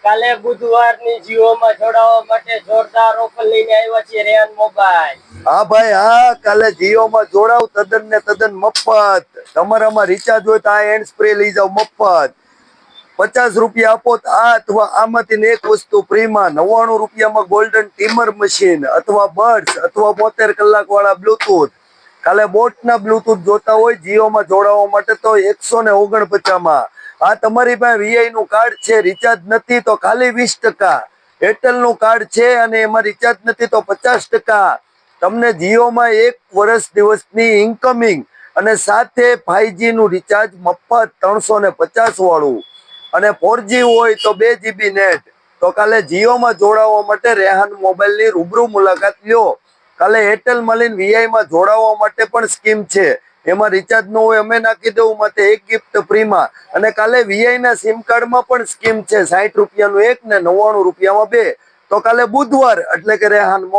કાલે બુધવારની જીઓમાં જોડાવા માટે જોરદાર ઓફર લઈને આવ્યા છીએ રેહાન મોબાઈલ. હા ભાઈ હા, કાલે જીઓમાં જોડાવ તદ્દન ને તદ્દન મફત. તમારામાં રિચાર્જ હોય તો આ હેન્ડ સ્પ્રે લઈ જાવ મફત. 50 રૂપિયા આપો તો આ અથવા આમાંથી એક વસ્તુ ફ્રીમાં. 99 રૂપિયામાં ગોલ્ડન ટીમર મશીન અથવા બર્ડ્સ અથવા 72 કલાક વાળા બ્લુટૂથ. કાલે બોટના બ્લુટૂથ જોતા હોય જીઓમાં જોડાવા માટે તો 149 માં. આ તમારી પાસે વીઆઈ નું કાર્ડ છે, રિચાર્જ નથી તો ખાલી 20%. એરટેલ નું કાર્ડ છે અને એમાં રિચાર્જ નથી તો 50%. તમને જીઓમાં 1 વર્ષ દિવસની ઇન્કમિંગ અને સાથે 5G નું રિચાર્જ મફત 350 વાળું અને 4G હોય તો 2 GB નેટ. તો કાલે જીઓમાં જોડાવા માટે રેહાન મોબાઈલની રૂબરૂ મુલાકાત લ્યો. કાલે એરટેલ માલીન વીઆઈ માં જોડાવા માટે પણ સ્કીમ છે. એમાં રિચાર્જ ન હોય અમે નાખી દેવું માટે એક ગિફ્ટ ફ્રીમાં. અને કાલે વીઆઈ ના સિમ કાર્ડમાં પણ સ્કીમ છે, 60 રૂપિયાનું એક ને 99 રૂપિયામાં 2. તો કાલે બુધવાર એટલે કે રેહાન મોબાઈલ